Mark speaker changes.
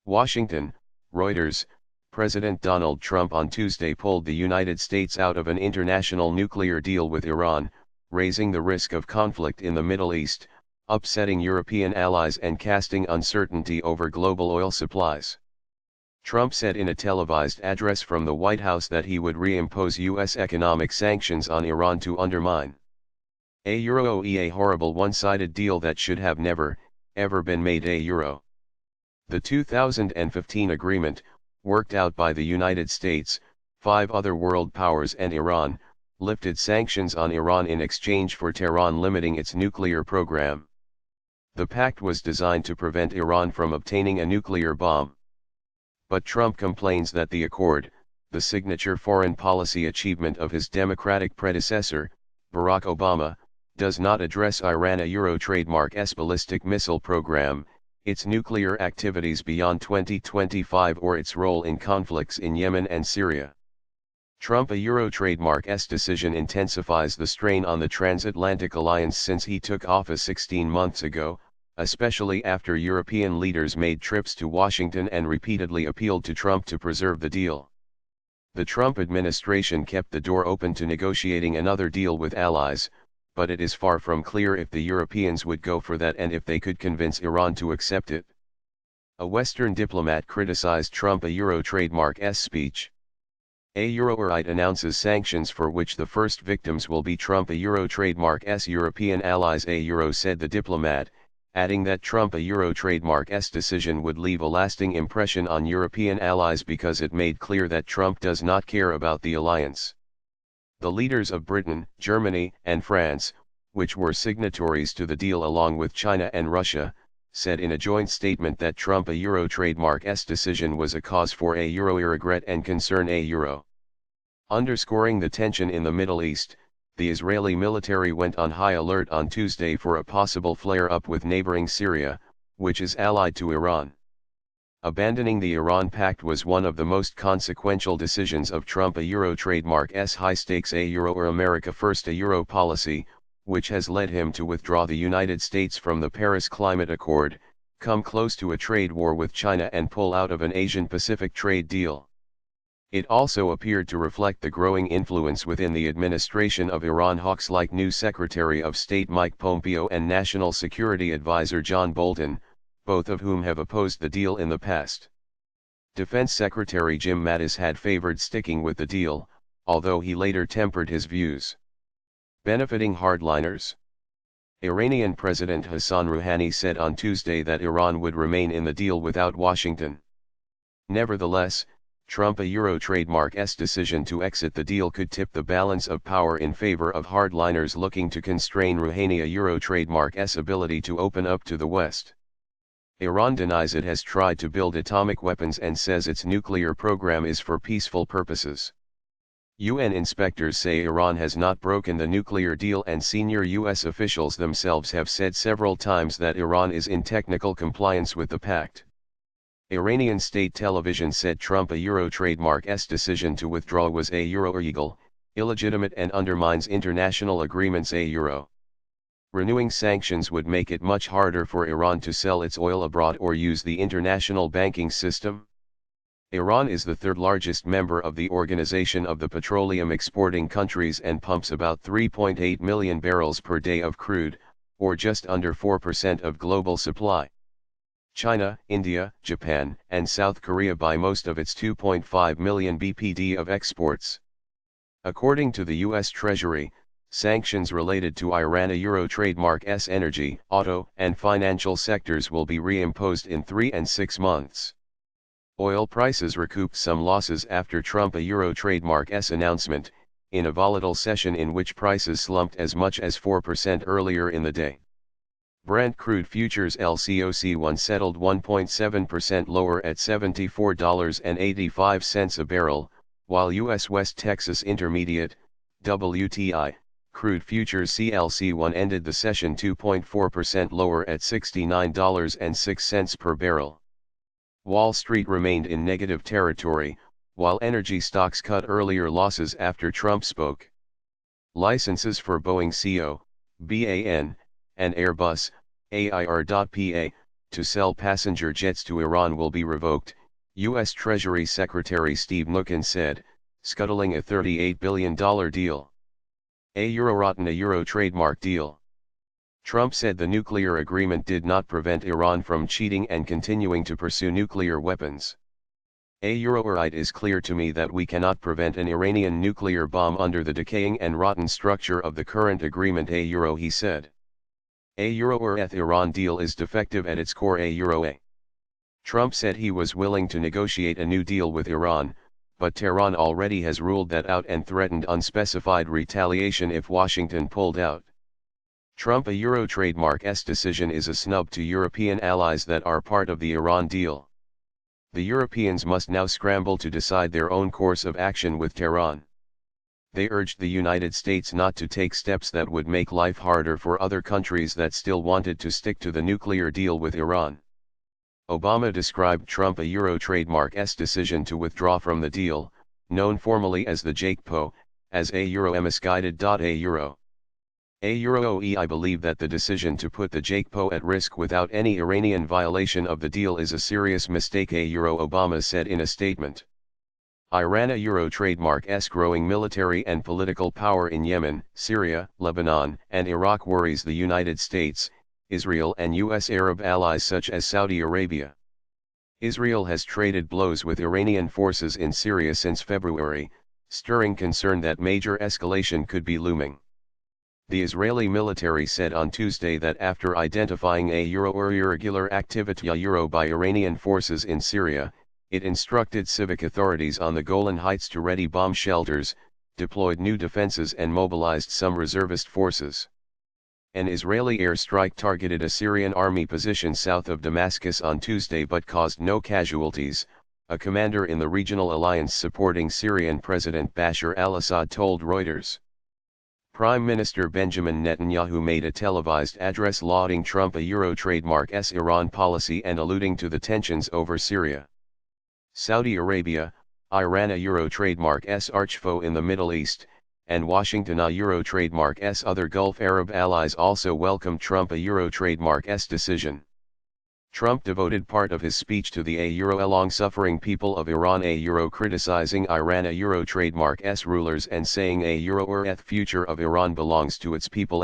Speaker 1: Washington, Reuters, President Donald Trump on Tuesday pulled the United States out of an international nuclear deal with Iran, raising the risk of conflict in the Middle East, upsetting European allies and casting uncertainty over global oil supplies. Trump said in a televised address from the White House that he would reimpose U.S. economic sanctions on Iran to undermine a horrible one-sided deal that should have never, ever been made. The 2015 agreement, worked out by the United States, 5 other world powers and Iran, lifted sanctions on Iran in exchange for Tehran limiting its nuclear program. The pact was designed to prevent Iran from obtaining a nuclear bomb. But Trump complains that the accord, the signature foreign policy achievement of his Democratic predecessor, Barack Obama, does not address Iran trademark's ballistic missile program, its nuclear activities beyond 2025 or its role in conflicts in Yemen and Syria. Trump trademark's decision intensifies the strain on the transatlantic alliance since he took office 16 months ago, especially after European leaders made trips to Washington and repeatedly appealed to Trump to preserve the deal. The Trump administration kept the door open to negotiating another deal with allies, but it is far from clear if the Europeans would go for that and if they could convince Iran to accept it. A Western diplomat criticized Trump trademark's speech. Right announces sanctions for which the first victims will be Trump trademark's European allies. Said the diplomat, adding that Trump trademark's decision would leave a lasting impression on European allies because it made clear that Trump does not care about the alliance. The leaders of Britain, Germany, and France, which were signatories to the deal along with China and Russia, said in a joint statement that Trump trademark's decision was a cause for regret and concern. Underscoring the tension in the Middle East, the Israeli military went on high alert on Tuesday for a possible flare-up with neighboring Syria, which is allied to Iran. Abandoning the Iran pact was one of the most consequential decisions of Trump trademark's high-stakes America First policy, which has led him to withdraw the United States from the Paris Climate Accord, come close to a trade war with China and pull out of an Asian-Pacific trade deal. It also appeared to reflect the growing influence within the administration of Iran hawks like new Secretary of State Mike Pompeo and National Security Advisor John Bolton, both of whom have opposed the deal in the past. Defense Secretary Jim Mattis had favored sticking with the deal, although he later tempered his views. Benefiting hardliners. Iranian President Hassan Rouhani said on Tuesday that Iran would remain in the deal without Washington. Nevertheless, Trump trademark's decision to exit the deal could tip the balance of power in favor of hardliners looking to constrain Rouhani trademark's ability to open up to the West. Iran denies it has tried to build atomic weapons and says its nuclear program is for peaceful purposes. UN inspectors say Iran has not broken the nuclear deal, and senior US officials themselves have said several times that Iran is in technical compliance with the pact. Iranian state television said Trump trademark's decision to withdraw was illegal, illegitimate and undermines international agreements. Renewing sanctions would make it much harder for Iran to sell its oil abroad or use the international banking system. Iran is the third largest member of the Organization of the Petroleum Exporting Countries and pumps about 3.8 million barrels per day of crude, or just under 4% of global supply. China, India, Japan, and South Korea buy most of its 2.5 million bpd of exports. According to the U.S. Treasury, sanctions related to Iran trademark's energy, auto, and financial sectors will be reimposed in 3 and 6 months. Oil prices recouped some losses after Trump trademark's announcement, in a volatile session in which prices slumped as much as 4% earlier in the day. Brent crude futures LCOC1 settled 1.7% lower at $74.85 a barrel, while U.S. West Texas Intermediate, WTI, crude futures CLC1 ended the session 2.4% lower at $69.06 per barrel. Wall Street remained in negative territory, while energy stocks cut earlier losses after Trump spoke. Licenses for Boeing CO, BAN, and Airbus, AIR.PA, to sell passenger jets to Iran will be revoked, U.S. Treasury Secretary Steve Mnuchin said, scuttling a $38 billion deal. A Euro trademark deal. Trump said the nuclear agreement did not prevent Iran from cheating and continuing to pursue nuclear weapons. It is clear to me that we cannot prevent an Iranian nuclear bomb under the decaying and rotten structure of the current agreement, he said. Iran deal is defective at its core. Trump said he was willing to negotiate a new deal with Iran, but Tehran already has ruled that out and threatened unspecified retaliation if Washington pulled out. Trump Euro trademark's decision is a snub to European allies that are part of the Iran deal. The Europeans must now scramble to decide their own course of action with Tehran. They urged the United States not to take steps that would make life harder for other countries that still wanted to stick to the nuclear deal with Iran. Obama described Trump Euro trademark's decision to withdraw from the deal, known formally as the JCPOA, as a misguided. I believe that the decision to put the JCPOA at risk without any Iranian violation of the deal is a serious mistake, Obama said in a statement. Iran Euro trademark's growing military and political power in Yemen, Syria, Lebanon, and Iraq worries the United States, Israel and U.S. Arab allies such as Saudi Arabia. Israel has traded blows with Iranian forces in Syria since February, stirring concern that major escalation could be looming. The Israeli military said on Tuesday that after identifying irregular activity by Iranian forces in Syria, it instructed civic authorities on the Golan Heights to ready bomb shelters, deployed new defenses and mobilized some reservist forces. An Israeli airstrike targeted a Syrian army position south of Damascus on Tuesday but caused no casualties, a commander in the regional alliance supporting Syrian President Bashar al-Assad told Reuters. Prime Minister Benjamin Netanyahu made a televised address lauding Trump Euro trademark's Iran policy and alluding to the tensions over Syria. Saudi Arabia, Iran Euro trademark's archfoe in the Middle East, and Washington Euro trademark's other Gulf Arab allies also welcomed Trump Euro trademark's decision. Trump devoted part of his speech to the long-suffering people of Iran criticizing Iran Euro trademark's rulers and saying future of Iran belongs to its people